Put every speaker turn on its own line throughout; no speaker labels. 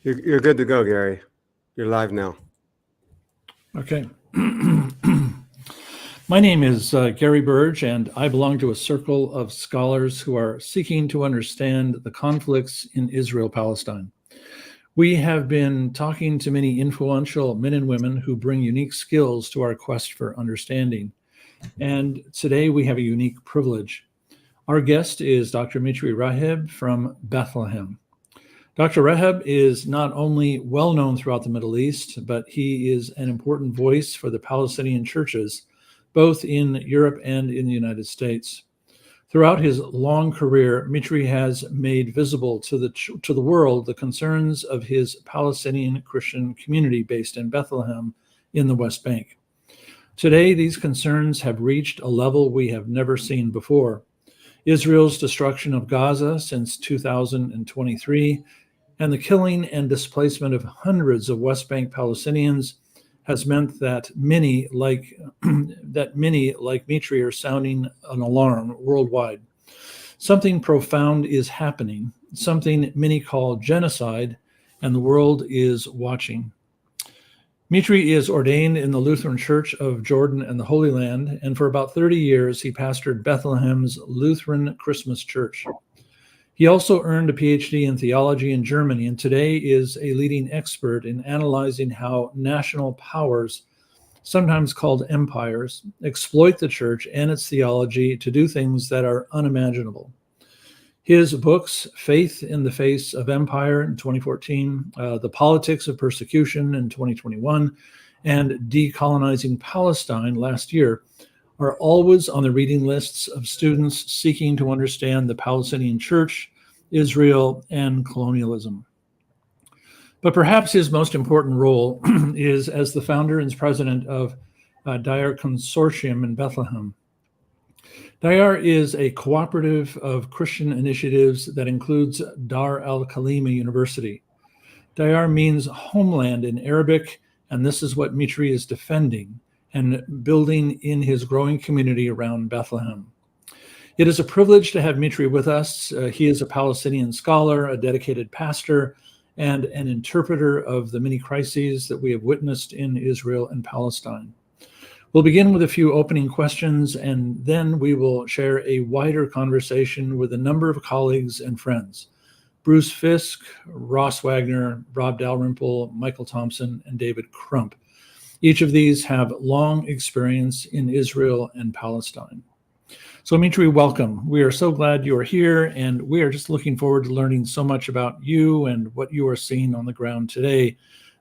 You're good to go, Gary. You're live now.
Okay. My name is Gary Burge, and I belong to a circle of scholars who are seeking to understand the conflicts in Israel-Palestine. We have been talking to many influential men and women who bring unique skills to our quest for understanding. And today we have a unique privilege. Our guest is Dr. Mitri Raheb from Bethlehem. Dr. Raheb is not only well known throughout the Middle East, but he is an important voice for the Palestinian churches, both in Europe and in the United States. Throughout his long career, Mitri has made visible to the world the concerns of his Palestinian Christian community based in Bethlehem in the West Bank. Today, these concerns have reached a level we have never seen before. Israel's destruction of Gaza since 2023 and the killing and displacement of hundreds of West Bank Palestinians has meant that many like Mitri are sounding an alarm worldwide. Something profound is happening, something many call genocide, and the world is watching. Mitri is ordained in the Lutheran Church of Jordan and the Holy Land, and for about 30 years he pastored Bethlehem's Lutheran Christmas Church. He also earned a PhD in theology in Germany, and today is a leading expert in analyzing how national powers, sometimes called empires, exploit the church and its theology to do things that are unimaginable. His books, Faith in the Face of Empire in 2014, The Politics of Persecution in 2021, and Decolonizing Palestine last year, are always on the reading lists of students seeking to understand the Palestinian church, Israel, and colonialism. But perhaps his most important role is as the founder and president of Dayar Consortium in Bethlehem. Dayar is a cooperative of Christian initiatives that includes Dar al-Khalima University. Dayar means homeland in Arabic, and this is what Mitri is defending and building in his growing community around Bethlehem. It is a privilege to have Mitri with us. He is a Palestinian scholar, a dedicated pastor, and an interpreter of the many crises that we have witnessed in Israel and Palestine. We'll begin with a few opening questions, and then we will share a wider conversation with a number of colleagues and friends: Bruce Fisk, Ross Wagner, Rob Dalrymple, Michael Thompson, and David Crump. Each of these have long experience in Israel and Palestine. So Mitri, welcome. We are so glad you are here, and we are just looking forward to learning so much about you and what you are seeing on the ground today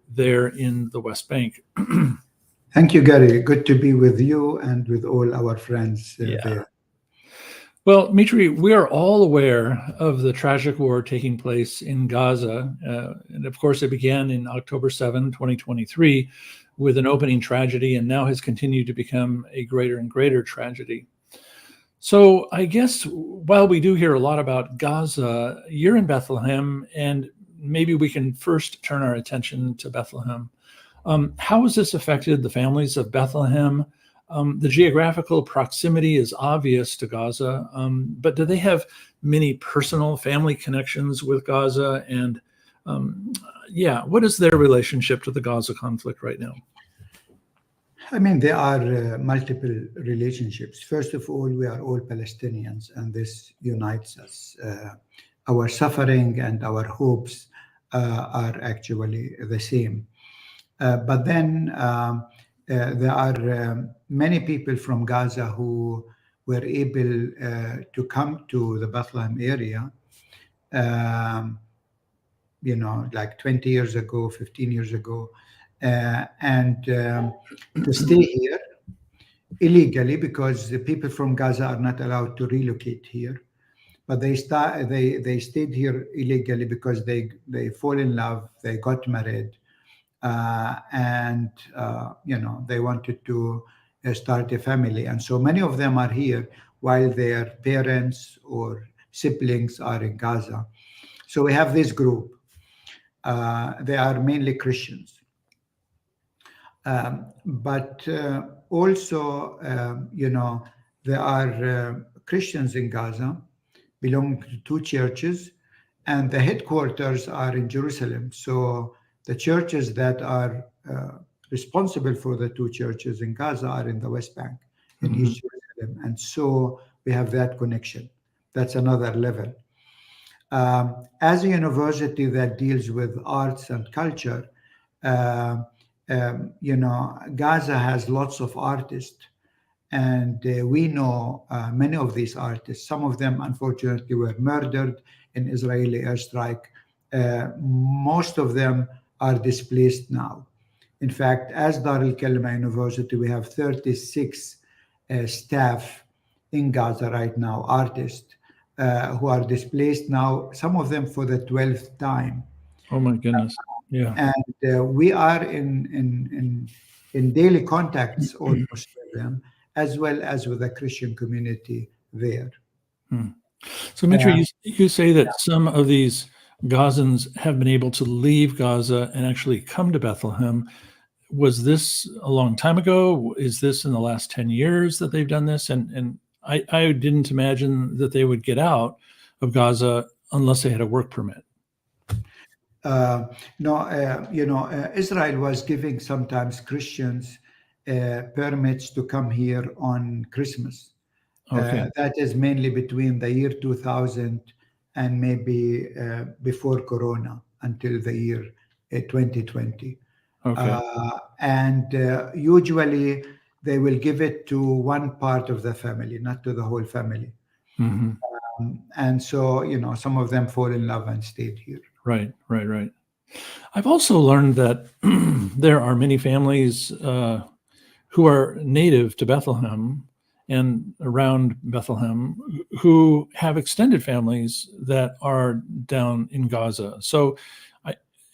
there in the West Bank.
Thank you, Gary. Good to be with you and with all our friends there.
Well, Mitri, we are all aware of the tragic war taking place in Gaza. And of course, it began in October 7, 2023, with an opening tragedy, and now has continued to become a greater and greater tragedy. So I guess while we do hear a lot about Gaza, you're in Bethlehem, and maybe we can first turn our attention to Bethlehem. How has this affected the families of Bethlehem? The geographical proximity is obvious to Gaza, but do they have many personal family connections with Gaza? And what is their relationship to the Gaza conflict right now?
I mean, there are multiple relationships. First of all, we are all Palestinians, and this unites us. Our suffering and our hopes are actually the same. But then there are many people from Gaza who were able to come to the Bethlehem area, like 20 years ago, 15 years ago, and to stay here illegally, because the people from Gaza are not allowed to relocate here. But they stayed here illegally because they fall in love, they got married, and they wanted to start a family. And so many of them are here while their parents or siblings are in Gaza. So we have this group. They are mainly Christians. But also, there are Christians in Gaza, belong to two churches, and the headquarters are in Jerusalem. So the churches that are responsible for the two churches in Gaza are in the West Bank, in East Jerusalem. And so we have that connection. That's another level. As a university that deals with arts and culture, Gaza has lots of artists, and we know many of these artists. Some of them, unfortunately, were murdered in Israeli airstrike. Most of them are displaced now. In fact, as Dar al-Kalima University, we have 36 staff in Gaza right now, artists, who are displaced now, some of them for the 12th time.
Oh my goodness. Yeah.
And we are in daily contacts almost with them, as well as with the Christian community there.
So Mitri, you say that some of these Gazans have been able to leave Gaza and actually come to Bethlehem. Was this a long time ago? Is this in the last 10 years that they've done this? And I didn't imagine that they would get out of Gaza unless they had a work permit.
Israel was giving sometimes Christians permits to come here on Christmas.
Okay.
That is mainly between the year 2000 and maybe before Corona until the year 2020.
Okay.
And usually they will give it to one part of the family, not to the whole family. And so, some of them fall in love and stayed here.
Right. I've also learned that there are many families who are native to Bethlehem and around Bethlehem who have extended families that are down in Gaza. So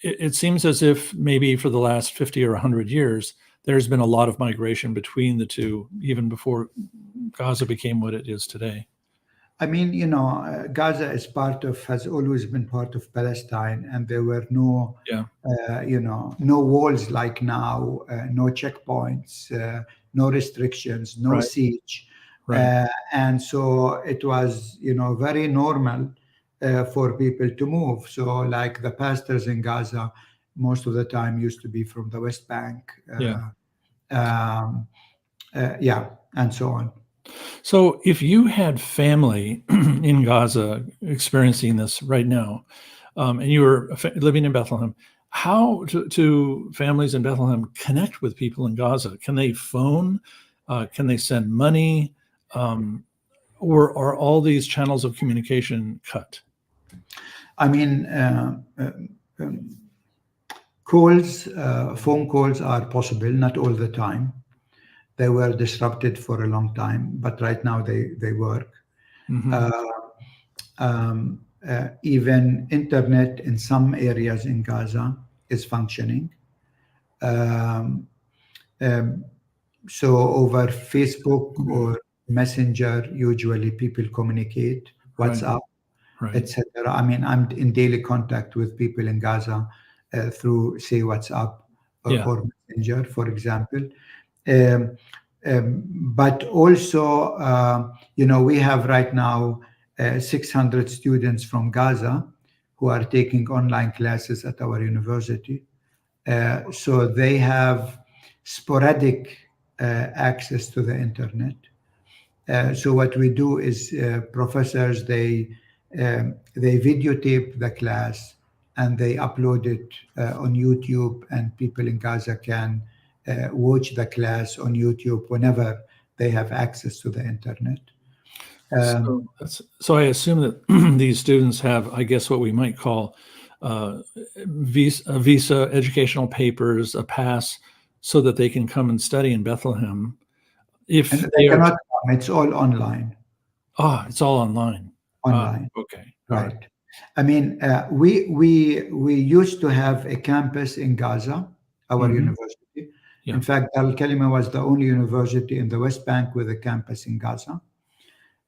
it seems as if maybe for the last 50 or 100 years, there's been a lot of migration between the two, even before Gaza became what it is today.
I mean, Gaza has always been part of Palestine, and there were no, no walls like now, no checkpoints, no restrictions, no siege. And so it was, very normal for people to move. So like the pastors in Gaza, most of the time used to be from the West Bank. And so on.
So if you had family in Gaza experiencing this right now, and you were living in Bethlehem, how do families in Bethlehem connect with people in Gaza? Can they phone? Can they send money? Or are all these channels of communication cut?
I mean, phone calls are possible, not all the time. They were disrupted for a long time, but right now they work. Even internet in some areas in Gaza is functioning. So over Facebook or Messenger, usually people communicate, WhatsApp, etc. I mean, I'm in daily contact with people in Gaza through, say, WhatsApp or Messenger, for example. But also, we have right now 600 students from Gaza who are taking online classes at our university. So they have sporadic access to the internet. So what we do is professors, they videotape the class and they upload it on YouTube, and people in Gaza can watch the class on YouTube whenever they have access to the internet.
So I assume that these students have, I guess, what we might call visa, educational papers, a pass, so that they can come and study in Bethlehem. If
they cannot come, it's all online.
Oh, it's all online.
Online.
Okay.
Right. I mean, we used to have a campus in Gaza, our university. Yeah. In fact, Al-Kalima was the only university in the West Bank with a campus in Gaza.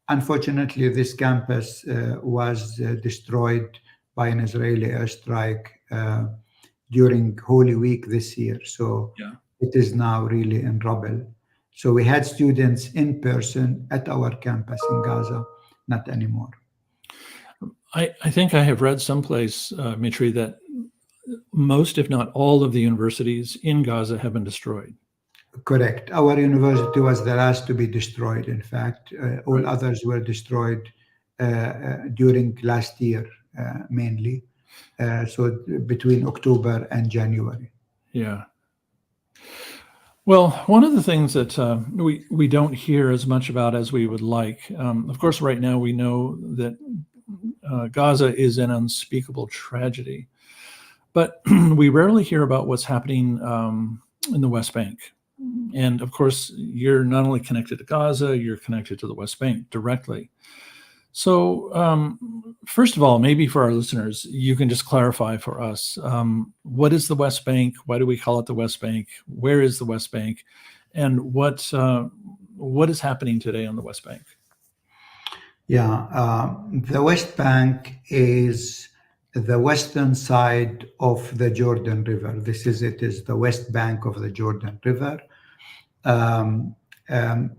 Unfortunately, this campus was destroyed by an Israeli airstrike during Holy Week this year. So it is now really in rubble. So we had students in person at our campus in Gaza, not anymore.
I think I have read someplace, Mitri, that most, if not all, of the universities in Gaza have been destroyed.
Correct. Our university was the last to be destroyed. In fact, all others were destroyed during last year, mainly. So between October and January.
Yeah. Well, one of the things that we don't hear as much about as we would like, of course, right now we know that Gaza is an unspeakable tragedy, but we rarely hear about what's happening in the West Bank. And of course, you're not only connected to Gaza, you're connected to the West Bank directly. So first of all, maybe for our listeners, you can just clarify for us, what is the West Bank? Why do we call it the West Bank? Where is the West Bank? And what is happening today on the West Bank?
Yeah, the West Bank is the western side of the Jordan River. It is the West Bank of the Jordan River.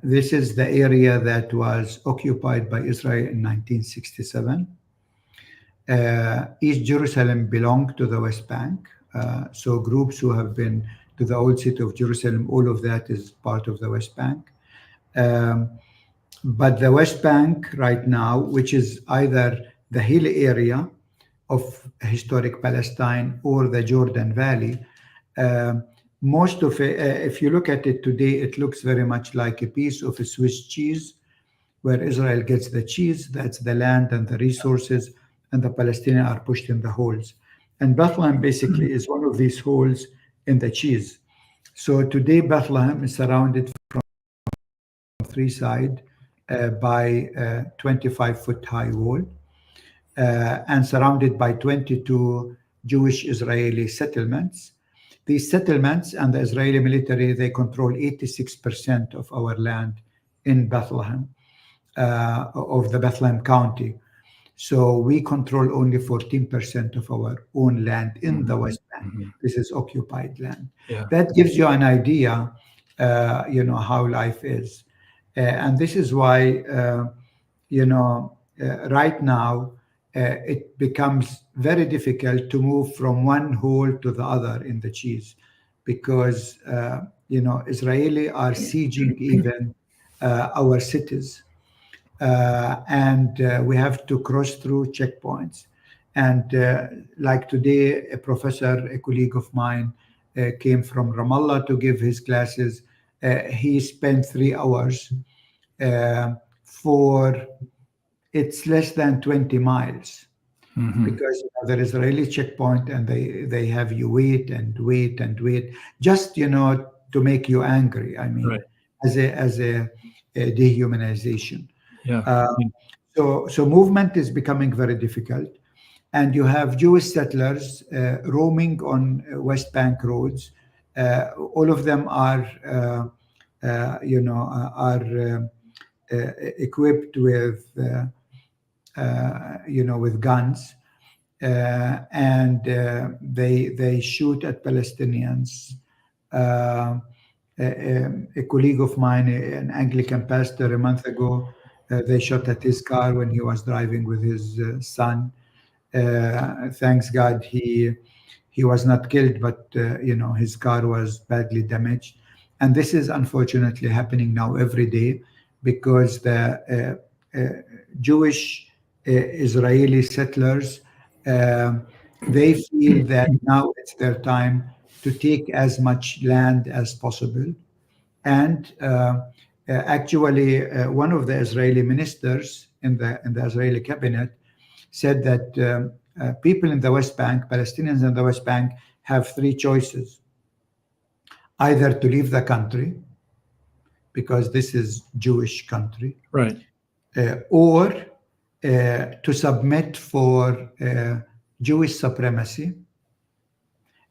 This is the area that was occupied by Israel in 1967. East Jerusalem belonged to the West Bank. So groups who have been to the old city of Jerusalem, all of that is part of the West Bank. But the West Bank right now, which is either the hill area of historic Palestine or the Jordan Valley, most of it, if you look at it today, it looks very much like a piece of a Swiss cheese, where Israel gets the cheese, that's the land and the resources, and the Palestinians are pushed in the holes. And Bethlehem basically is one of these holes in the cheese. So today Bethlehem is surrounded from three sides by a 25-foot high wall and surrounded by 22 Jewish Israeli settlements. These settlements and the Israeli military, they control 86% of our land in Bethlehem, of the Bethlehem County. So we control only 14% of our own land in the West Bank. This is occupied land.
Yeah.
That gives you an idea, how life is. And this is why, right now, it becomes very difficult to move from one hole to the other in the cheese, because Israeli are sieging even our cities, and we have to cross through checkpoints. And like today, a professor, a colleague of mine, came from Ramallah to give his classes. He spent 3 hours for it's less than 20 miles, because there is Israeli checkpoint and they have you wait and wait and wait, just to make you angry. I mean,
Right.
as a dehumanization.
Yeah.
So movement is becoming very difficult, and you have Jewish settlers roaming on West Bank roads. All of them are equipped with with guns, and they shoot at Palestinians. A colleague of mine, an Anglican pastor, a month ago, they shot at his car when he was driving with his son. Thanks God he was not killed, but his car was badly damaged. And this is unfortunately happening now every day, because the Jewish Israeli settlers, they feel that now it's their time to take as much land as possible. And actually, one of the Israeli ministers in the Israeli cabinet said that people in the West Bank, Palestinians in the West Bank, have 3 choices: either to leave the country, because this is Jewish country,
Right.
or to submit for Jewish supremacy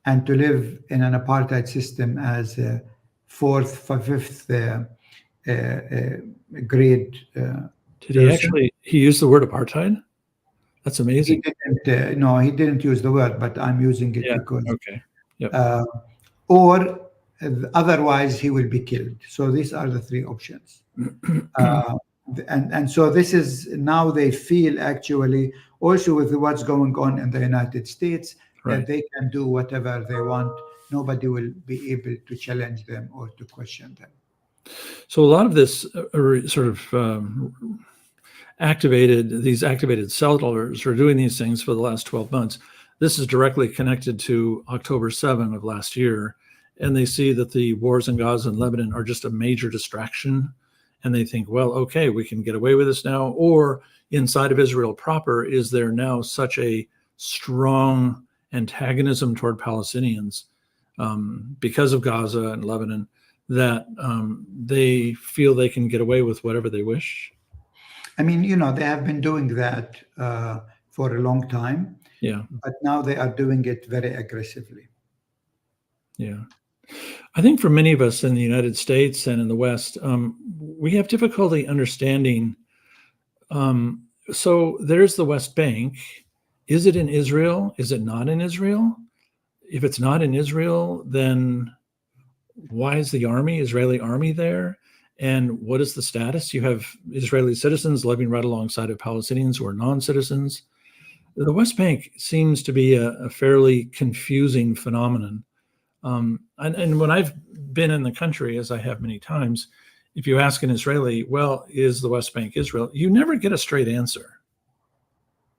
and to live in an apartheid system as a 4th, 5th grade
Did he use the word apartheid? That's amazing.
No, he didn't use the word, but I'm using it because
okay. Yep.
Or otherwise he will be killed. So these are the 3 options. And so this is now they feel actually also with what's going on in the United States,
Right.
that they can do whatever they want. Nobody will be able to challenge them or to question them.
So a lot of this sort of these activated settlers are doing these things for the last 12 months. This is directly connected to October 7 of last year. And they see that the wars in Gaza and Lebanon are just a major distraction. And they think, well, okay, we can get away with this now. Or inside of Israel proper, is there now such a strong antagonism toward Palestinians because of Gaza and Lebanon that they feel they can get away with whatever they wish?
I mean, they have been doing that for a long time.
Yeah.
But now they are doing it very aggressively.
Yeah. I think for many of us in the United States and in the West, we have difficulty understanding. So there's the West Bank. Is it in Israel? Is it not in Israel? If it's not in Israel, then why is the Israeli army there? And what is the status? You have Israeli citizens living right alongside of Palestinians who are non-citizens. The West Bank seems to be a fairly confusing phenomenon. And when I've been in the country, as I have many times, if you ask an Israeli, well, is the West Bank Israel? You never get a straight answer.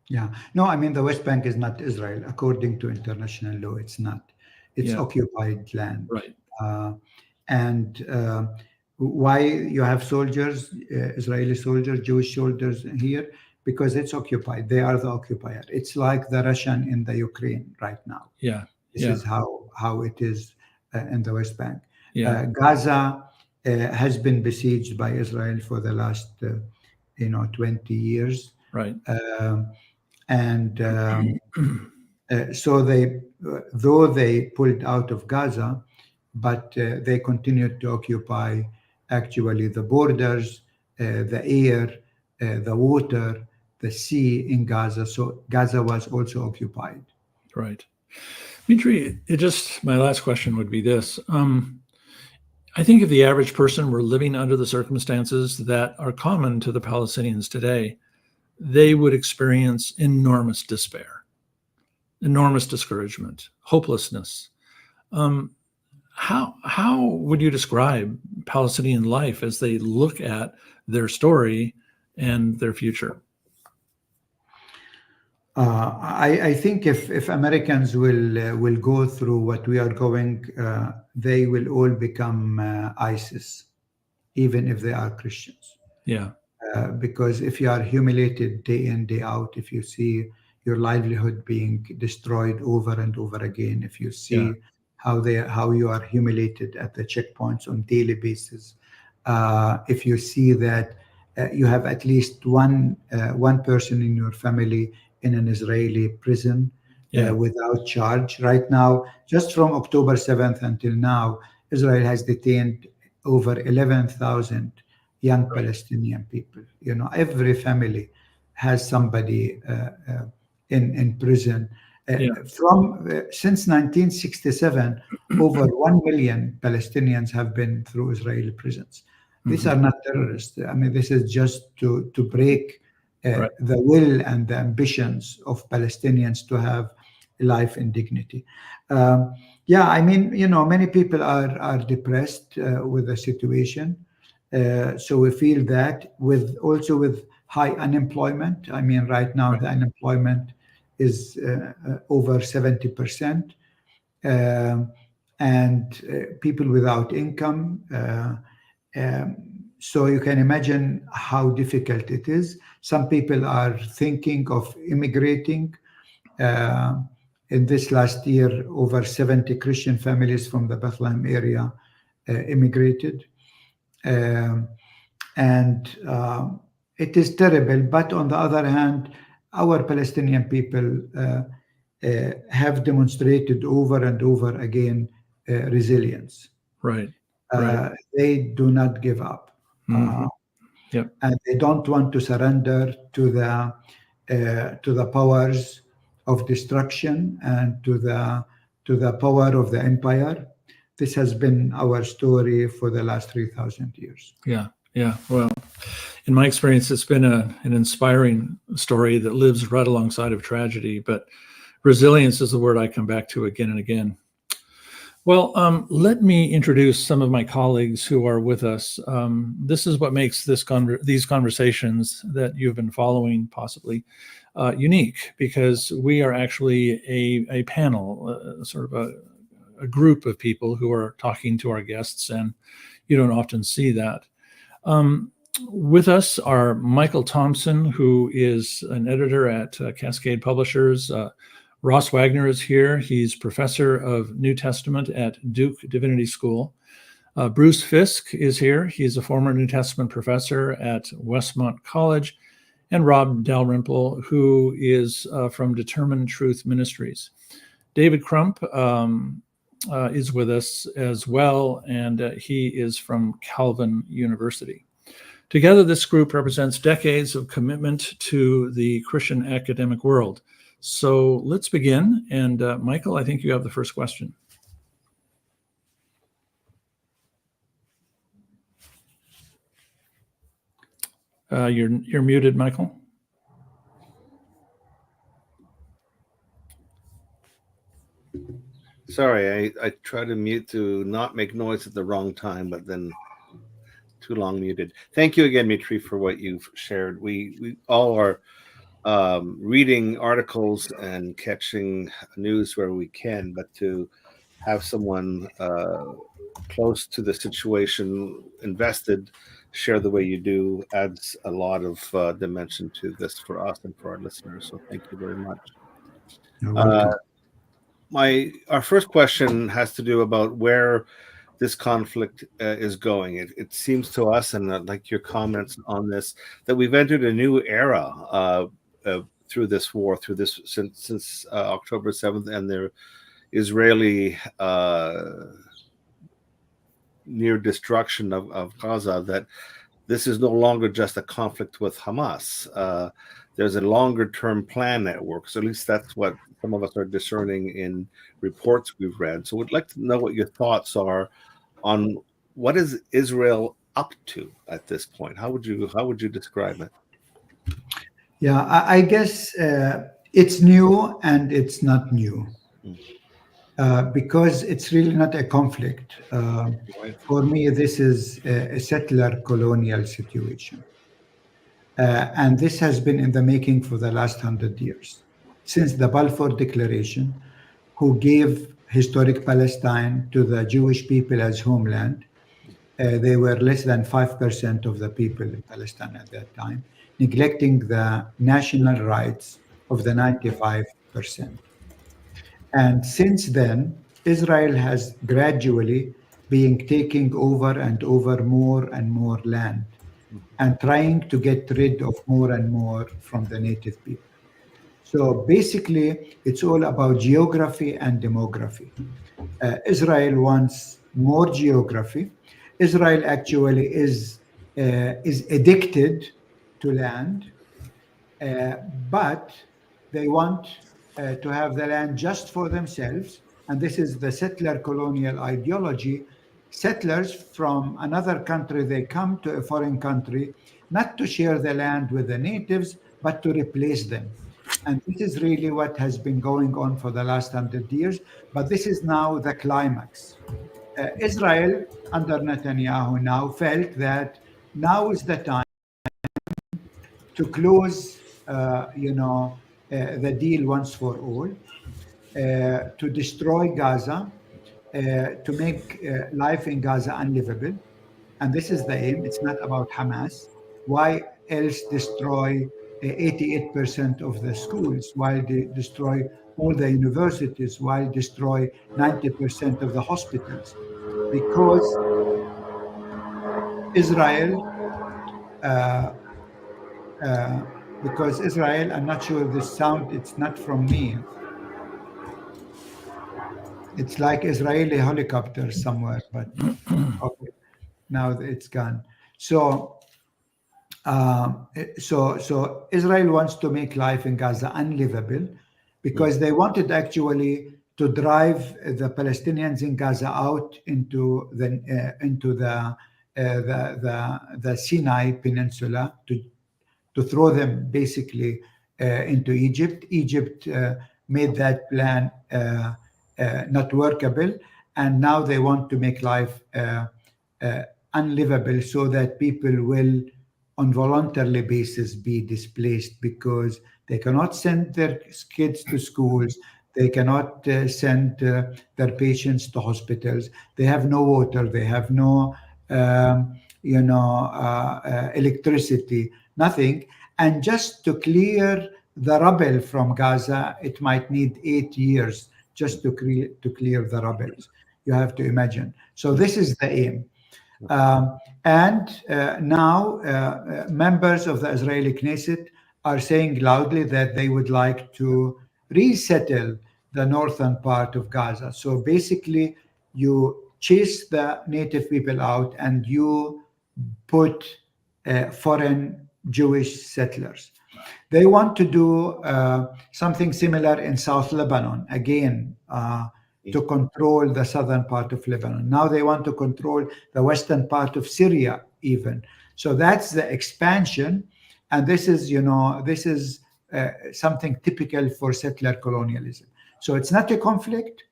Yeah. No, I mean, the West Bank is not Israel. According to international law, it's not. It's occupied land.
Right.
And why you have soldiers, Israeli soldiers, Jewish soldiers here? Because it's occupied. They are the occupier. It's like the Russian in the Ukraine right now.
Yeah.
This is how it is in the West Bank.
Yeah.
Gaza has been besieged by Israel for the last 20 years.
Right.
So though they pulled out of Gaza, but they continued to occupy actually the borders, the air, the water, the sea in Gaza. So Gaza was also occupied.
Right. Mitri, my last question would be this. I think if the average person were living under the circumstances that are common to the Palestinians today, they would experience enormous despair, enormous discouragement, hopelessness. How would you describe Palestinian life as they look at their story and their future?
I think if Americans will go through what we are going, they will all become ISIS, even if they are Christians.
Yeah.
Because if you are humiliated day in, day out, if you see your livelihood being destroyed over and over again, if you see how you are humiliated at the checkpoints on daily basis, if you see that you have at least one person in your family in an Israeli prison without charge. Right now, just from October 7th until now, Israel has detained over 11,000 young Palestinian people. Every family has somebody in prison. Since 1967, over 1 million Palestinians have been through Israeli prisons. These are not terrorists. I mean, this is just to break the will and the ambitions of Palestinians to have life in dignity. I mean, many people are depressed with the situation. So we feel that with high unemployment. I mean, right now the unemployment is over 70%, and people without income. So you can imagine how difficult it is. Some people are thinking of immigrating. In this last year, over 70 Christian families from the Bethlehem area immigrated. And it is terrible. But on the other hand, our Palestinian people have demonstrated over and over again resilience.
Right.
They do not give up. And they don't want to surrender to the powers of destruction and to the power of the empire. This has been our story for the last 3,000 years.
Yeah. Well, in my experience, it's been an inspiring story that lives right alongside of tragedy, but resilience is the word I come back to again and again. Well, let me introduce some of my colleagues who are with us. This is what makes these conversations that you've been following possibly unique, because we are actually a panel, sort of a group of people who are talking to our guests, and you don't often see that. With us are Michael Thompson, who is an editor at Cascade Publishers. Ross Wagner is here. He's professor of New Testament at Duke Divinity School. Bruce Fisk is here. He's a former New Testament professor at Westmont College. And Rob Dalrymple, who is from Determined Truth Ministries. David Crump is with us as well, and he is from Calvin University. Together, this group represents decades of commitment to the Christian academic world. So let's begin. And Michael, I think you have the first question. You're muted, Michael.
Sorry, I tried to mute to not make noise at the wrong time, but then too long muted. Thank you again, Mitri, for what you've shared. We all are reading articles and catching news where we can, but to have someone close to the situation, invested, share the way you do, adds a lot of dimension to this for us and for our listeners. So thank you very much.
You're welcome.
Our first question has to do about where this conflict is going. It seems to us, and I'd like your comments on this, that we've entered a new era through this war, since October 7th and the Israeli near destruction of Gaza, that this is no longer just a conflict with Hamas. There's a longer term plan at work. So at least that's what some of us are discerning in reports we've read. So we'd like to know what your thoughts are on what is Israel up to at this point. How would you describe it?
Yeah, I guess it's new and it's not new, because it's really not a conflict. For me, this is a settler colonial situation. And this has been in the making for the last 100 years, since the Balfour Declaration, who gave historic Palestine to the Jewish people as homeland. They were less than 5% of the people in Palestine at that time, neglecting the national rights of the 95%. And since then, Israel has gradually been taking over and over more and more land, and trying to get rid of more and more from the native people. So basically, it's all about geography and demography. Israel wants more geography. Israel actually is addicted to land, but they want to have the land just for themselves. And this is the settler colonial ideology. Settlers from another country, they come to a foreign country, not to share the land with the natives, but to replace them. And this is really what has been going on for the last 100 years. But this is now the climax. Israel, under Netanyahu now, felt that now is the time to close, the deal once for all, to destroy Gaza, to make life in Gaza unlivable. And this is the aim. It's not about Hamas. Why else destroy 88% of the schools? Why destroy all the universities? Why destroy 90% of the hospitals? Because Israel, I'm not sure this sound, it's not from me. It's like Israeli helicopters somewhere, but okay, now it's gone. So Israel wants to make life in Gaza unlivable, because they wanted actually to drive the Palestinians in Gaza out into the the Sinai Peninsula to throw them basically into Egypt. Egypt made that plan not workable, and now they want to make life unlivable so that people will on voluntarily basis be displaced because they cannot send their kids to schools, they cannot send their patients to hospitals, they have no water, they have no electricity, nothing. And just to clear the rubble from Gaza, it might need 8 years just to clear the rubbles. You have to imagine. So this is the aim. And now members of the Israeli Knesset are saying loudly that they would like to resettle the northern part of Gaza. So basically, you chase the native people out and you put foreign Jewish settlers. They want to do something similar in South Lebanon, again, to control the southern part of Lebanon. Now they want to control the western part of Syria even. So that's the expansion. And this is, something typical for settler colonialism. So it's not a conflict.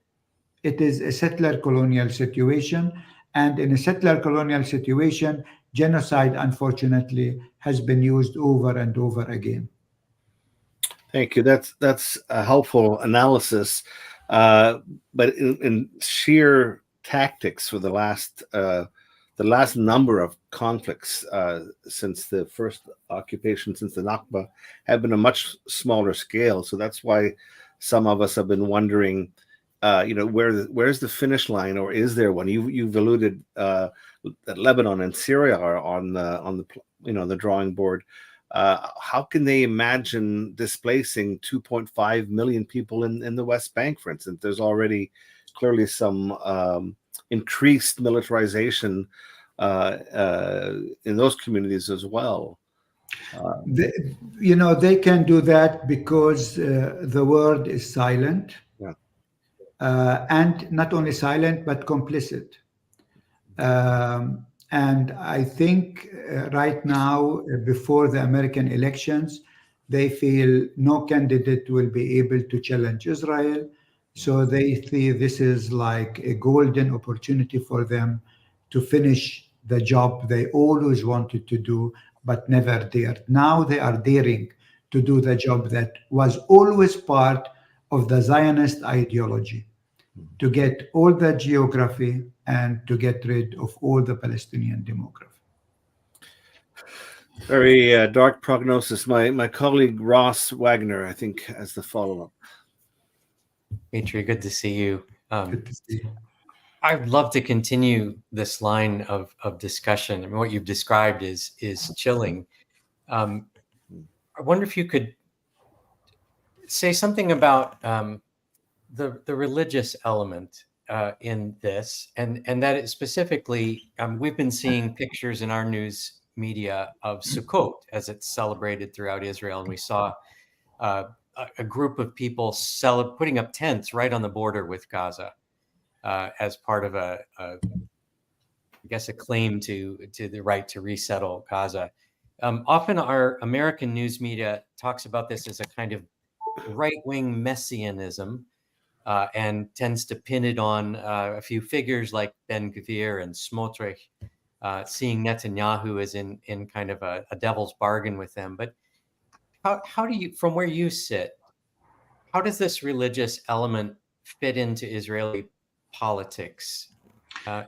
It is a settler colonial situation. And in a settler colonial situation, genocide, unfortunately, has been used over and over again.
Thank you. That's a helpful analysis. But in sheer tactics for the last number of conflicts since the first occupation, since the Nakba, have been a much smaller scale. So that's why some of us have been wondering, where's the finish line, or is there one? You've alluded that Lebanon and Syria are on the drawing board. How can they imagine displacing 2.5 million people in the West Bank, for instance? There's already clearly some increased militarization in those communities as well.
They can do that because the world is silent.
Yeah.
And not only silent, but complicit. And I think right now, before the American elections, they feel no candidate will be able to challenge Israel. So they see this is like a golden opportunity for them to finish the job they always wanted to do, but never dared. Now they are daring to do the job that was always part of the Zionist ideology, to get all the geography and to get rid of all the Palestinian demography.
Very dark prognosis. My colleague Ross Wagner, I think, has the follow-up.
Mitri, good to see you.
Good to see you.
I'd love to continue this line of discussion. I mean, what you've described is chilling. I wonder if you could say something about the religious element in this, and that it specifically, we've been seeing pictures in our news media of Sukkot as it's celebrated throughout Israel, and we saw a group of people putting up tents right on the border with Gaza as part of a claim to the right to resettle Gaza. Often our American news media talks about this as a kind of right-wing messianism, and tends to pin it on a few figures like Ben Gvir and Smotrich, seeing Netanyahu as in kind of a devil's bargain with them. But how do you, from where you sit, how does this religious element fit into Israeli politics?
I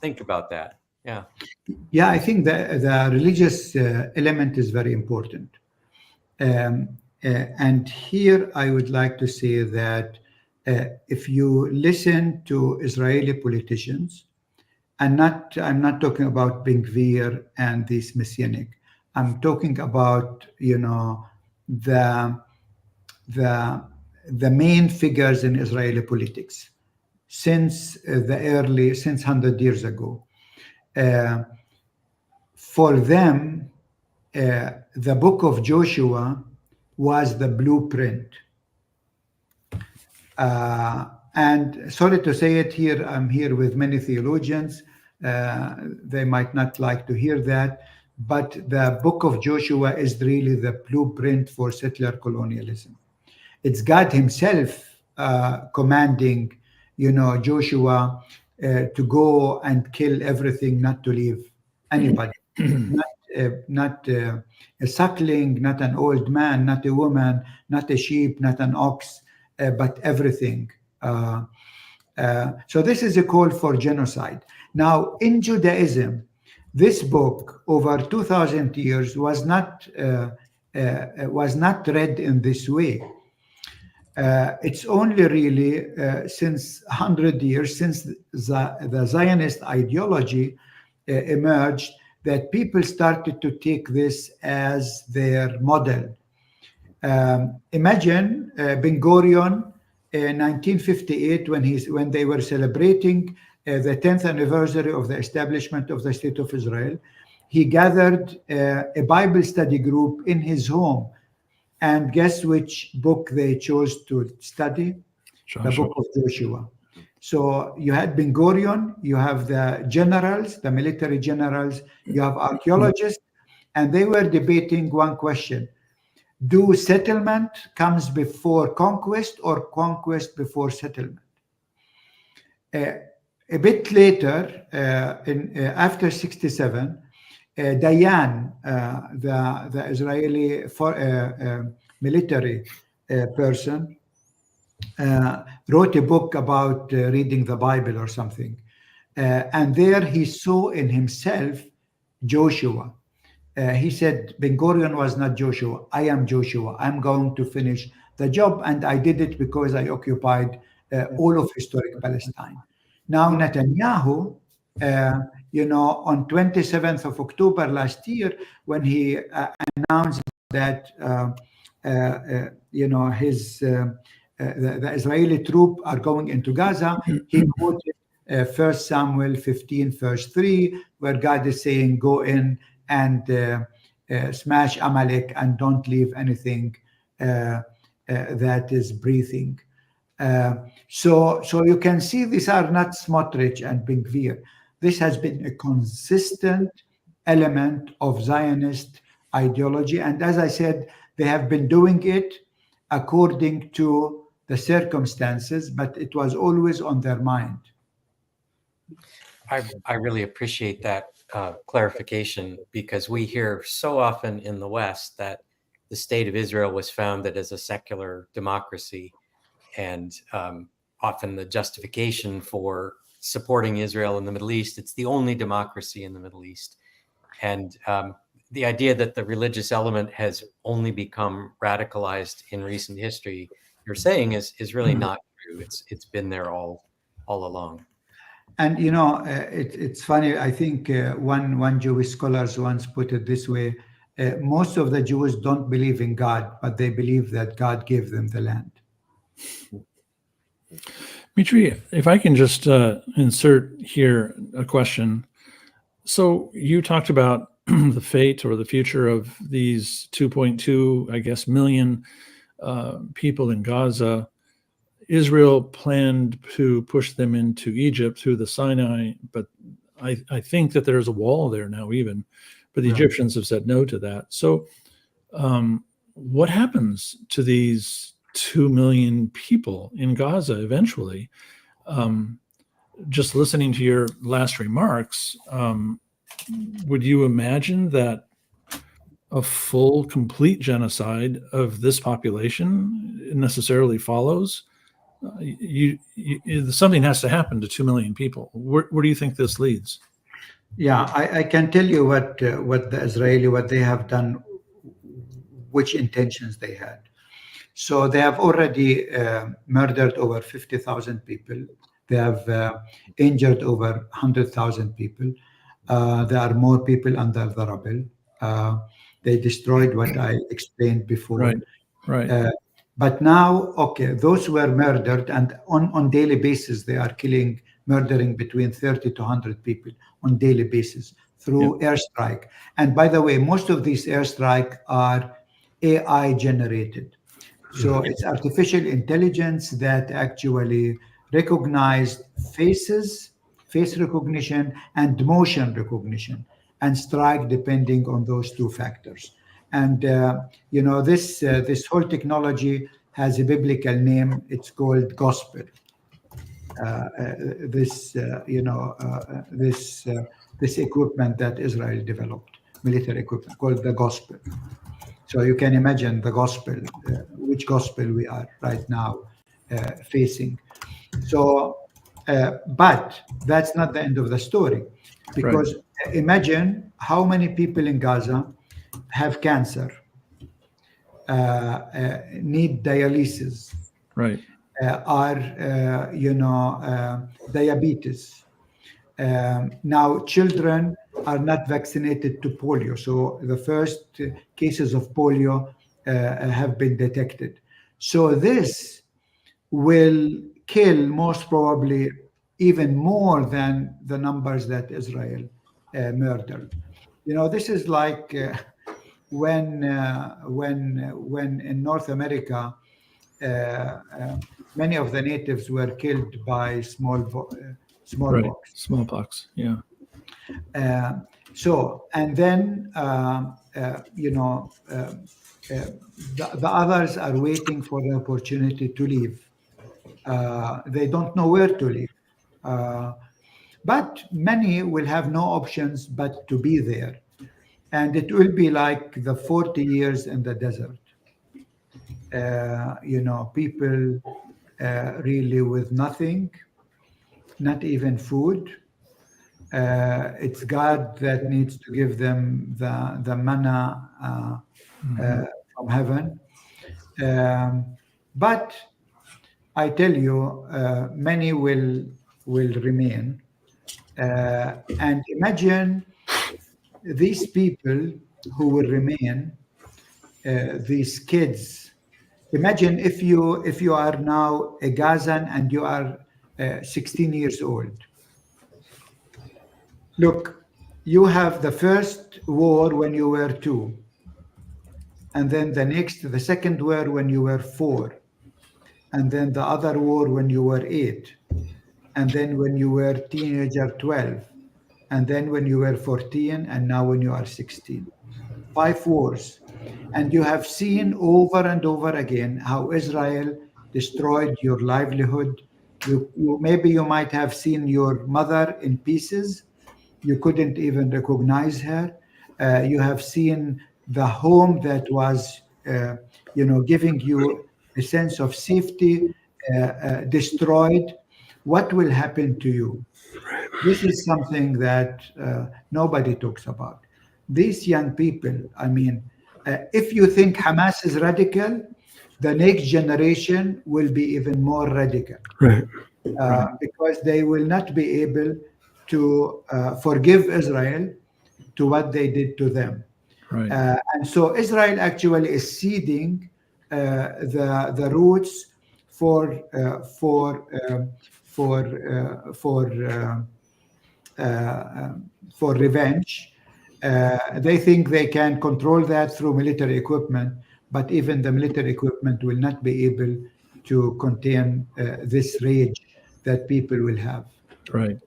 think about that.
Yeah, I think the religious element is very important. And here I would like to say that if you listen to Israeli politicians, I'm not talking about Ben Gvir and these messianic. I'm talking about the main figures in Israeli politics since 100 years ago. For them, the book of Joshua was the blueprint. And sorry to say it here, I'm here with many theologians, They might not like to hear that, but the book of Joshua is really the blueprint for settler colonialism. It's God himself commanding, Joshua to go and kill everything, not to leave anybody, not a suckling, not an old man, not a woman, not a sheep, not an ox, but everything. So this is a call for genocide. Now, in Judaism, this book over 2,000 years was not read in this way. It's only really since 100 years, since the Zionist ideology emerged, that people started to take this as their model. Imagine Ben Gurion in 1958 when they were celebrating the 10th anniversary of the establishment of the State of Israel. He gathered a Bible study group in his home. And guess which book they chose to study? Joshua. The book of Joshua. So you had Ben Gurion, you have the generals, the military generals, you have archaeologists, and they were debating one question. Do settlement comes before conquest or conquest before settlement? A bit later, after 67, Dayan, the Israeli military person, wrote a book about reading the Bible or something. And there he saw in himself Joshua. He said, Ben Gurion was not Joshua. I am Joshua. I'm going to finish the job. And I did it because I occupied all of historic Palestine. Now, Netanyahu, on 27th of October last year, when he announced that, the Israeli troops are going into Gaza, he quoted 1 Samuel 15, verse 3, where God is saying, go in and smash Amalek and don't leave anything that is breathing. So you can see these are not Smotrich and Ben-Gvir. This has been a consistent element of Zionist ideology. And as I said, they have been doing it according to the circumstances, but it was always on their mind.
I really appreciate that clarification, because we hear so often in the West that the state of Israel was founded as a secular democracy, and often the justification for supporting Israel in the Middle East, it's the only democracy in the Middle East. And the idea that the religious element has only become radicalized in recent history, you're saying is really not true. It's been there all along.
And it's funny. I think one Jewish scholar once put it this way: most of the Jews don't believe in God, but they believe that God gave them the land.
Mitri, if I can just insert here a question. So you talked about the fate or the future of these 2.2, I guess, million people in Gaza. Israel planned to push them into Egypt through the Sinai, but I think that there's a wall there now even, but the Egyptians have said no to that. So what happens to these 2 million people in Gaza eventually? Just listening to your last remarks, would you imagine that a full, complete genocide of this population necessarily follows? Something has to happen to 2 million people. Where do you think this leads?
Yeah, I can tell you what the Israeli, what they have done, which intentions they had. So they have already murdered over 50,000 people. They have injured over 100,000 people. There are more people under the rubble. They destroyed what I explained before.
Right.
But now, okay, those who were murdered, and on daily basis, they are murdering between 30 to 100 people on daily basis through airstrike. And by the way, most of these airstrike are AI generated. So it's artificial intelligence that actually recognized faces face recognition and motion recognition, and strike depending on those two factors. And this whole technology has a biblical name. It's called gospel. This equipment that Israel developed, military equipment called the gospel. So you can imagine the gospel, which gospel we are right now facing. So, but that's not the end of the story, because imagine how many people in Gaza have cancer, need dialysis, are diabetes. Now children are not vaccinated to polio, so the first cases of polio have been detected. So this will kill most probably even more than the numbers that Israel murdered. This is like when in North America many of the natives were killed by smallpox.
Smallpox, yeah.
So, and then the others are waiting for the opportunity to leave. They don't know where to leave. But many will have no options but to be there. And it will be like the 40 years in the desert. People really with nothing, not even food. It's God that needs to give them the manna from heaven. But I tell you, many will remain. And imagine these people who will remain, these kids. Imagine if you are now a Gazan and you are 16 years old. Look, you have the first war when you were 2, and then the second war when you were 4, and then the other war when you were 8, and then when you were teenager 12, and then when you were 14, and now when you are 16. 5 wars. And you have seen over and over again how Israel destroyed your livelihood. Maybe you might have seen your mother in pieces. You couldn't even recognize her. You have seen the home that was, giving you a sense of safety destroyed. What will happen to you? This is something that nobody talks about. These young people, I mean, if you think Hamas is radical, the next generation will be even more radical. Because they will not be able to forgive Israel to what they did to them. And so Israel actually is seeding the roots for revenge. They think they can control that through military equipment, but even the military equipment will not be able to contain this rage that people will have.
Right.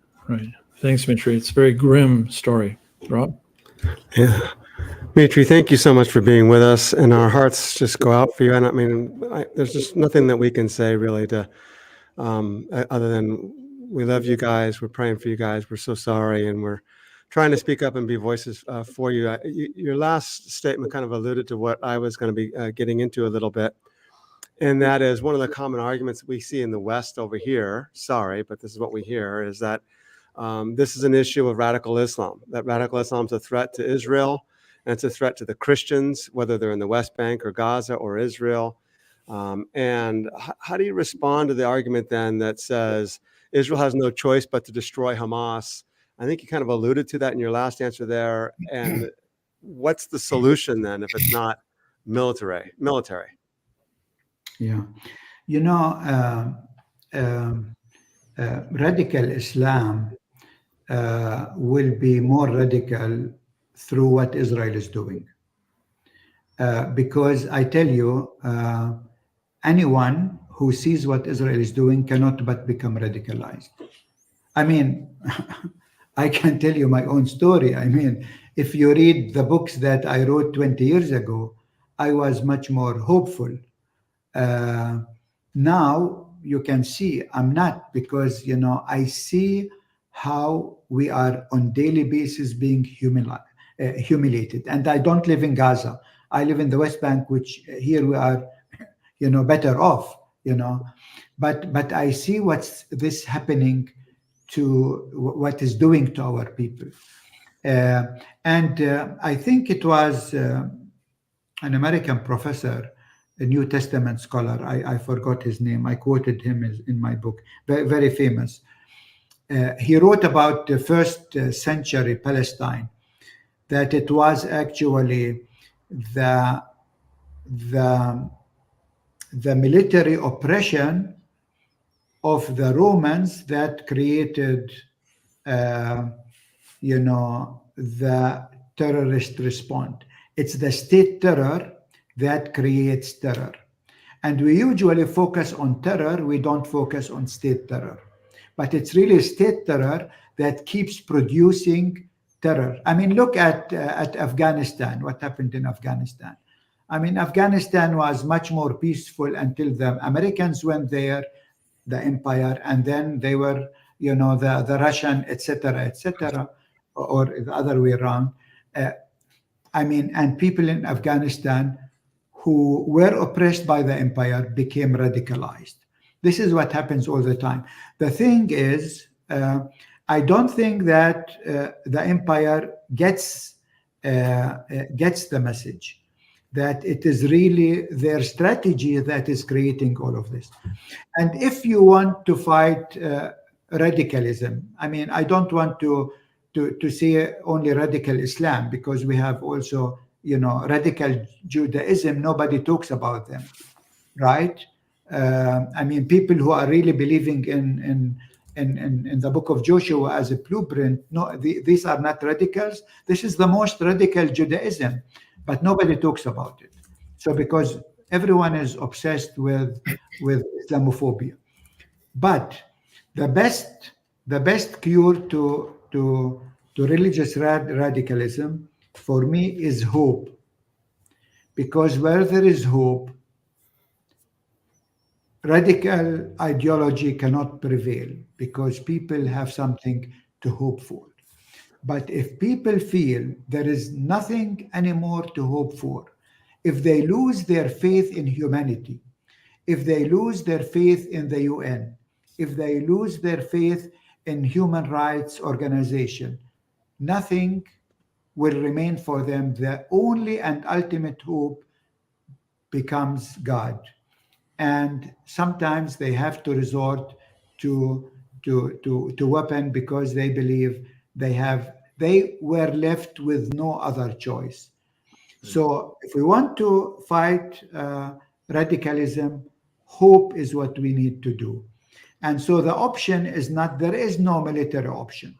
Thanks, Mitri. It's a very grim story. Rob?
Yeah. Mitri, thank you so much for being with us, and our hearts just go out for you. And I mean, there's just nothing that we can say really to other than we love you guys. We're praying for you guys. We're so sorry, and we're trying to speak up and be voices for you. Your last statement kind of alluded to what I was going to be getting into a little bit, and that is one of the common arguments we see in the West over here. Sorry, but this is what we hear, is that this is an issue of radical Islam, that radical Islam is a threat to Israel, and it's a threat to the Christians, whether they're in the West Bank or Gaza or Israel. And how do you respond to the argument then that says Israel has no choice but to destroy Hamas? I think you kind of alluded to that in your last answer there. And what's the solution then if it's not military?
Yeah. Radical Islam will be more radical through what Israel is doing. Because I tell you, anyone who sees what Israel is doing cannot but become radicalized. I mean, I can tell you my own story. I mean, if you read the books that I wrote 20 years ago, I was much more hopeful. Now you can see I'm not, because I see how we are on daily basis being humiliated. And I don't live in Gaza. I live in the West Bank, which here we are, better off. But I see what's this happening to what is doing to our people. And I think it was an American professor, a New Testament scholar. I forgot his name. I quoted him in my book. Very, very famous. He wrote about the first century Palestine, that it was actually the military oppression of the Romans that created, the terrorist response. It's the state terror that creates terror. And we usually focus on terror, we don't focus on state terror. But it's really state terror that keeps producing terror. I mean, look at Afghanistan, what happened in Afghanistan. I mean, Afghanistan was much more peaceful until the Americans went there, the empire, and then they were, the Russian, etc., or the other way around. And people in Afghanistan who were oppressed by the empire became radicalized. This is what happens all the time. The thing is, I don't think that the empire gets the message that it is really their strategy that is creating all of this. And if you want to fight radicalism, I mean, I don't want to say only radical Islam, because we have also, radical Judaism. Nobody talks about them, right? I mean, people who are really believing in the book of Joshua as a blueprint, no, these are not radicals. This is the most radical Judaism, but nobody talks about it. So because everyone is obsessed with Islamophobia. But the best cure to religious radicalism for me is hope. Because where there is hope, radical ideology cannot prevail, because people have something to hope for. But if people feel there is nothing anymore to hope for, if they lose their faith in humanity, if they lose their faith in the UN, if they lose their faith in human rights organization, nothing will remain for them. The only and ultimate hope becomes God. And sometimes they have to resort to weapon, because they believe they were left with no other choice. So if we want to fight radicalism, hope is what we need to do. And so the option is not, there is no military option.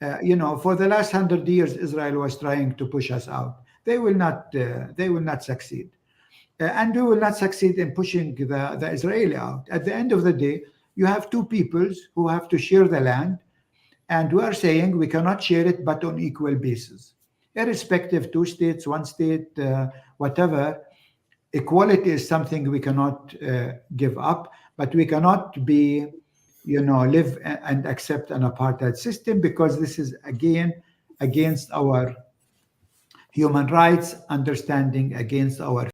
For the last 100 years, Israel was trying to push us out. They will not succeed. And we will not succeed in pushing the Israeli out. At the end of the day, you have two peoples who have to share the land, and we are saying we cannot share it, but on equal basis. Irrespective, 2 states, 1 state, whatever, equality is something we cannot give up, but we cannot live and accept an apartheid system, because this is, again, against our human rights understanding, against our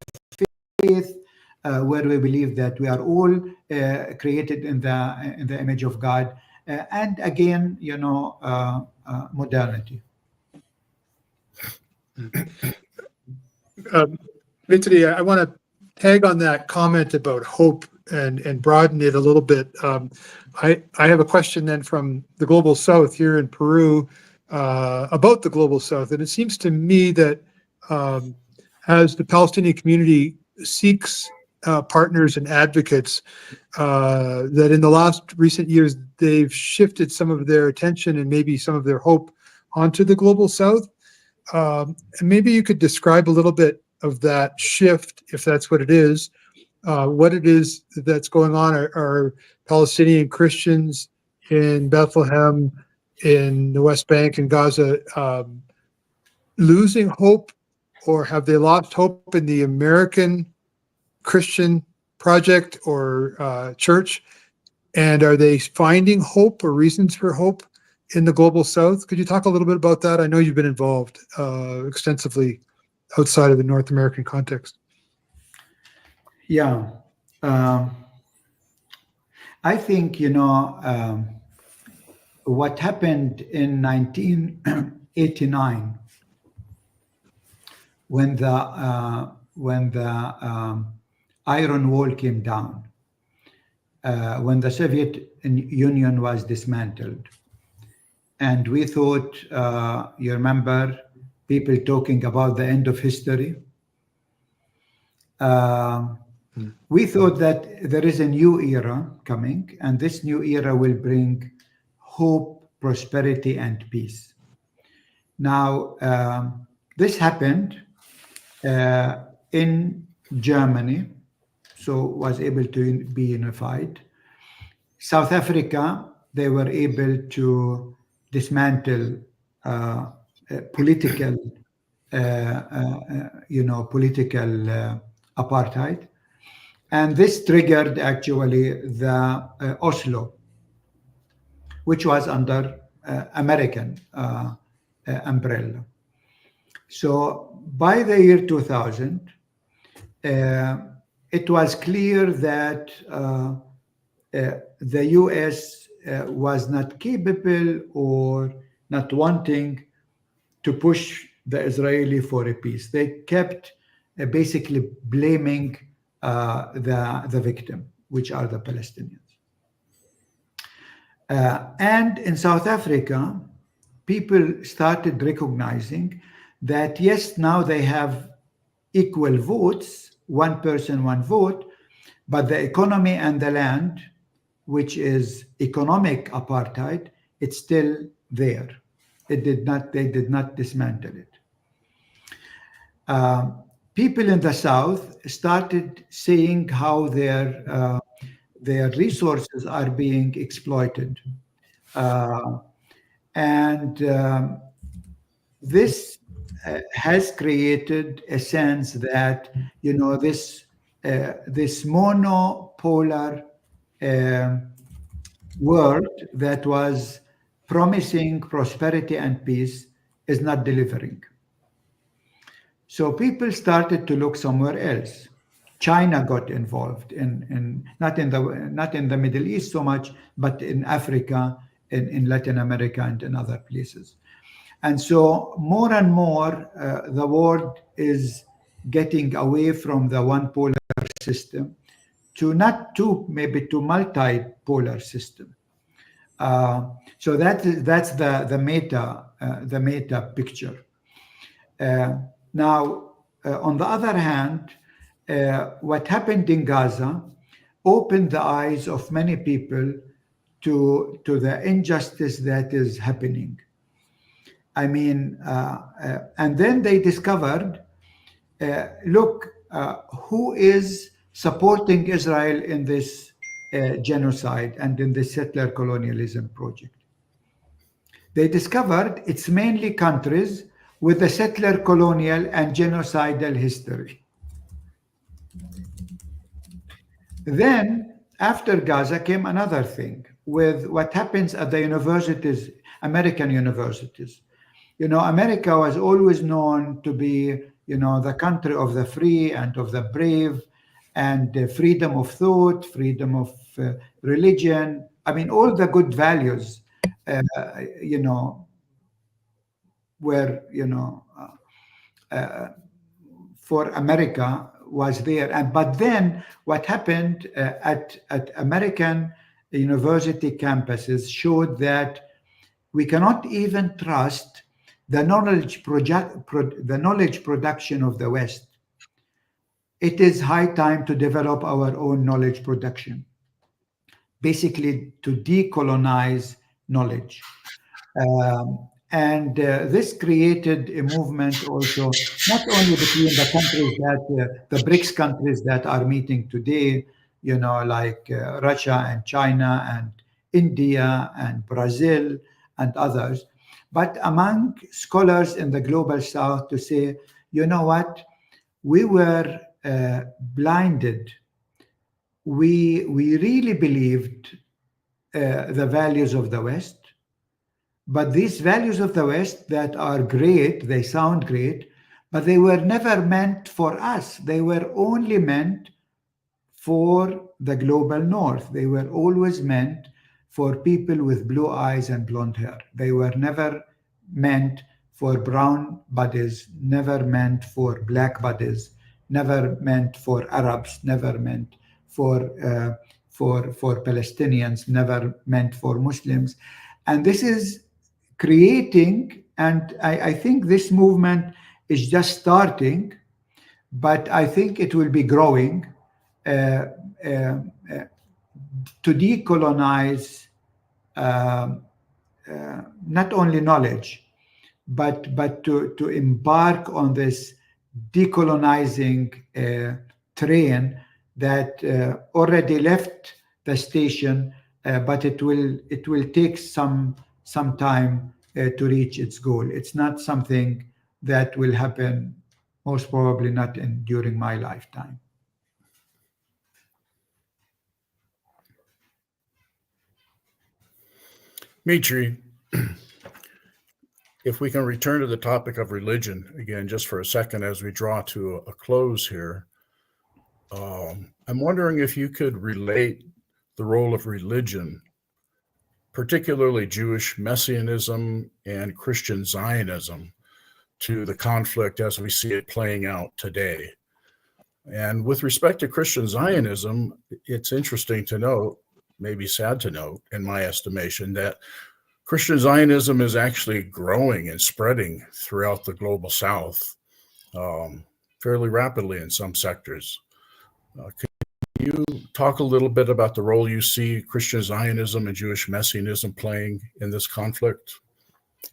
faith, where we believe that we are all created in the image of God, and again, modernity.
Mitri, I want to tag on that comment about hope and broaden it a little bit. I have a question then from the Global South here in Peru about the Global South. And it seems to me that as the Palestinian community seeks partners and advocates, that in the last recent years, they've shifted some of their attention and maybe some of their hope onto the Global South. And maybe you could describe a little bit of that shift, if that's what it is that's going on. Are Palestinian Christians in Bethlehem, in the West Bank and Gaza, losing hope, or have they lost hope in the American Christian project or church? And are they finding hope or reasons for hope in the global South? Could you talk a little bit about that? I know you've been involved extensively outside of the North American context.
Yeah. I think, what happened in 1989 when the Iron Wall came down, when the Soviet Union was dismantled, and we thought, you remember people talking about the end of history. We thought that there is a new era coming, and this new era will bring hope, prosperity, and peace. Now, this happened in Germany, so was able to be unified. South Africa, they were able to dismantle political apartheid. And this triggered actually the Oslo, which was under American umbrella. So by the year 2000, it was clear that the US was not capable or not wanting to push the Israeli for a peace. They kept basically blaming the victim, which are the Palestinians. And in South Africa, people started recognizing that, yes, now they have equal votes, one person, one vote, but the economy and the land, which is economic apartheid, it's still there. They did not dismantle it. People in the South started seeing how their resources are being exploited. This has created a sense that, this monopolar world that was promising prosperity and peace is not delivering. So people started to look somewhere else. China got involved in not in the Middle East so much, but in Africa, in Latin America, and in other places. And so more and more, the world is getting away from the one polar system to maybe to multipolar system. So that's the meta picture. Now, on the other hand, what happened in Gaza opened the eyes of many people to the injustice that is happening. I mean, and then they discovered, look, who is supporting Israel in this genocide and in the settler colonialism project? They discovered it's mainly countries with a settler colonial and genocidal history. Then, after Gaza came another thing with what happens at the universities, American universities. America was always known to be, the country of the free and of the brave, and freedom of thought, freedom of religion. I mean, all the good values, were, for America was there. But then what happened at American university campuses showed that we cannot even trust the knowledge production of the West. It is high time to develop our own knowledge production, basically to decolonize knowledge. This created a movement also, not only between the countries that, the BRICS countries that are meeting today, like Russia and China and India and Brazil and others, but among scholars in the global south to say, you know what, we were blinded. We really believed the values of the West, but these values of the West that are great, they sound great, but they were never meant for us. They were only meant for the global north. They were always meant for people with blue eyes and blonde hair. They were never meant for brown bodies, never meant for black bodies, never meant for Arabs, never meant for Palestinians, never meant for Muslims. And this is creating, and I think this movement is just starting, but I think it will be growing to decolonize not only knowledge, but to embark on this decolonizing train that already left the station, but it will take some time to reach its goal. It's not something that will happen, most probably not during my lifetime.
Mitri, if we can return to the topic of religion again, just for a second, as we draw to a close here, I'm wondering if you could relate the role of religion, particularly Jewish Messianism and Christian Zionism, to the conflict as we see it playing out today. And with respect to Christian Zionism, it's interesting to note, maybe sad to note, in my estimation, that Christian Zionism is actually growing and spreading throughout the global south fairly rapidly in some sectors. Can you talk a little bit about the role you see Christian Zionism and Jewish Messianism playing in this conflict?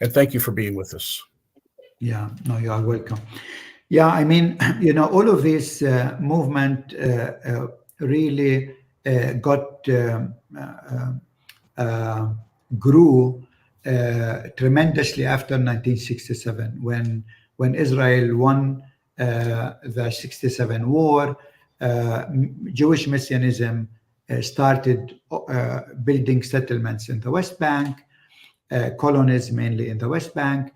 And thank you for being with us.
Yeah, no, you are welcome. Yeah, I mean, you know, all of this movement really grew tremendously after 1967, when Israel won the 67 war. Jewish Messianism started building settlements in the West Bank, colonies mainly in the West Bank.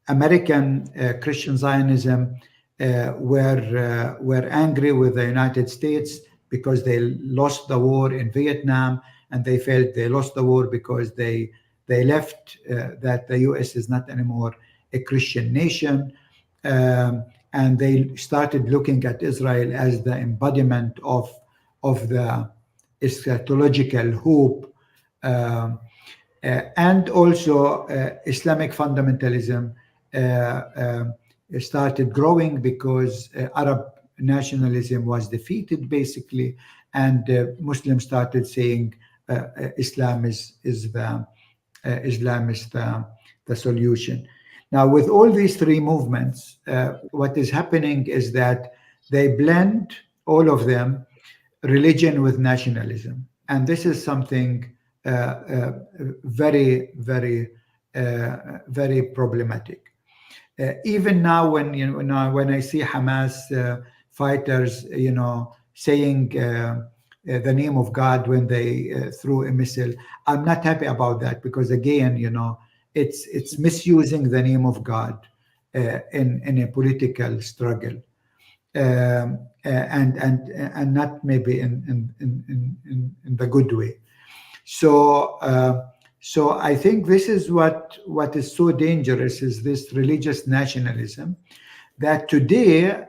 American Christian Zionism were angry with the United States because they lost the war in Vietnam, and they felt they lost the war because they left that the US is not anymore a Christian nation. And they started looking at Israel as the embodiment of the eschatological hope. And also Islamic fundamentalism started growing because Arab nationalism was defeated, basically, and Muslims started saying Islam is the solution. Now, with all these three movements, what is happening is that they blend, all of them, religion with nationalism, and this is something very, very, very problematic. Even now, when I see Hamas fighters, saying the name of God when they threw a missile, I'm not happy about that, because again, it's misusing the name of God in a political struggle, and not maybe in the good way. So I think this is what is so dangerous, is this religious nationalism, that today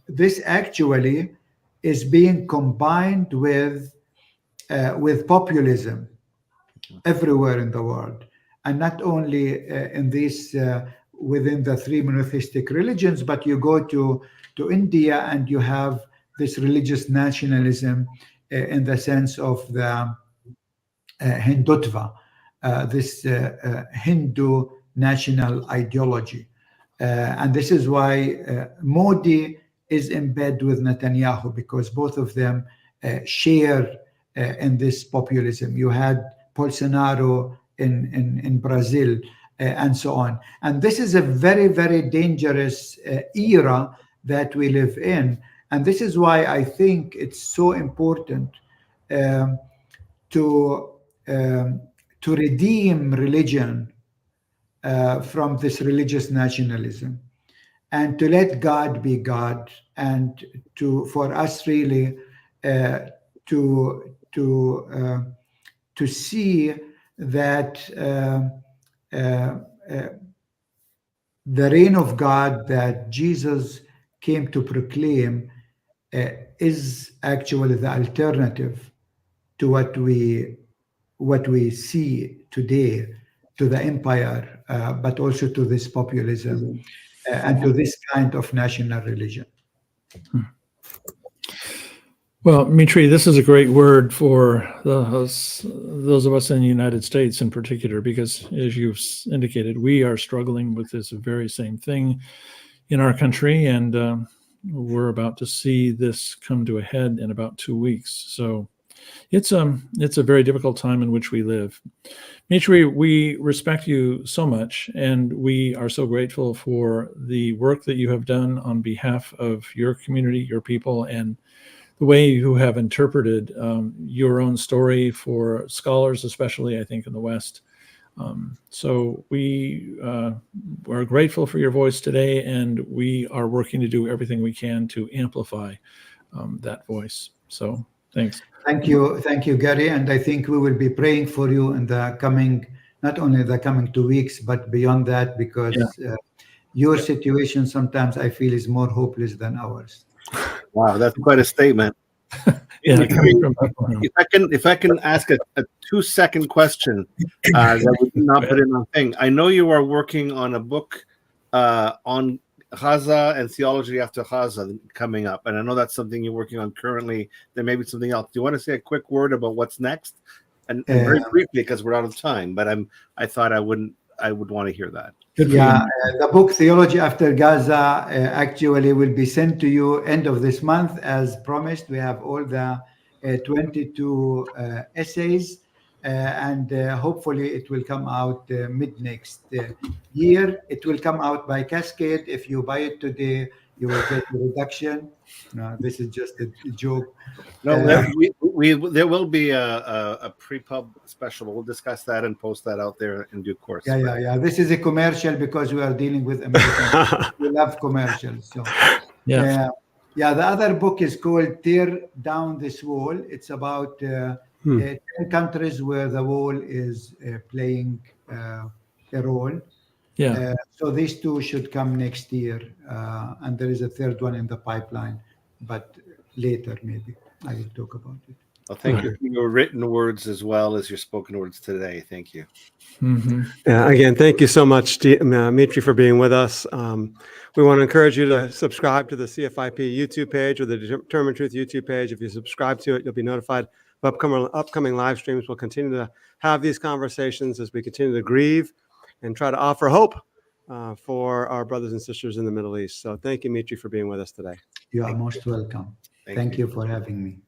this actually is being combined with populism everywhere in the world, and not only in these within the three monotheistic religions, but you go to India and you have this religious nationalism in the sense of the Hindutva, this Hindu national ideology. And this is why Modi is in bed with Netanyahu, because both of them share in this populism. You had Bolsonaro in Brazil, and so on. And this is a very, very dangerous era that we live in. And this is why I think it's so important to redeem religion from this religious nationalism, and to let God be God, and for us really to see that the reign of God that Jesus came to proclaim is actually the alternative to what we see today, to the empire, but also to this populism and to this kind of national religion.
Well, Mitri, this is a great word for those of us in the United States in particular, because as you've indicated, we are struggling with this very same thing in our country, and we're about to see this come to a head in about 2 weeks. So it's a very difficult time in which we live. Mitri, we respect you so much, and we are so grateful for the work that you have done on behalf of your community, your people, and the way you have interpreted your own story for scholars, especially, I think, in the West. So we are grateful for your voice today, and we are working to do everything we can to amplify that voice. So thanks.
Thank you, Gary. And I think we will be praying for you in the coming, not only the coming 2 weeks, but beyond that, because your situation sometimes I feel is more hopeless than ours.
Wow, that's quite a statement. If I can ask a 2-second question that we did not put in on thing. I know you are working on a book on Gaza and theology after Gaza coming up, and I know that's something you're working on currently. There may be something else. Do you want to say a quick word about what's next? And very briefly, because we're out of time. But I thought I would want to hear that.
The book Theology After Gaza actually will be sent to you end of this month, as promised. We have all the 22 essays, and hopefully it will come out mid next year. It will come out by cascade. If you buy it today, you will get a reduction. No, this is just a joke.
No, there will be a pre-pub special. We'll discuss that and post that out there in due course.
Yeah. This is a commercial because we are dealing with Americans. We love commercials. So the other book is called Tear Down This Wall. It's about 10 countries where the wall is playing a role. So these two should come next year, and there is a third one in the pipeline, but later maybe I will talk about it.
Well, thank you for your written words as well as your spoken words today. Thank you.
Again, thank you so much, Mitri, for being with us. We want to encourage you to subscribe to the CFIP YouTube page or the Determined Truth YouTube page. If you subscribe to it, you'll be notified of upcoming live streams. We'll continue to have these conversations as we continue to grieve and try to offer hope for our brothers and sisters in the Middle East. So thank you, Mitri, for being with us today.
You are most welcome. Thank you for having me.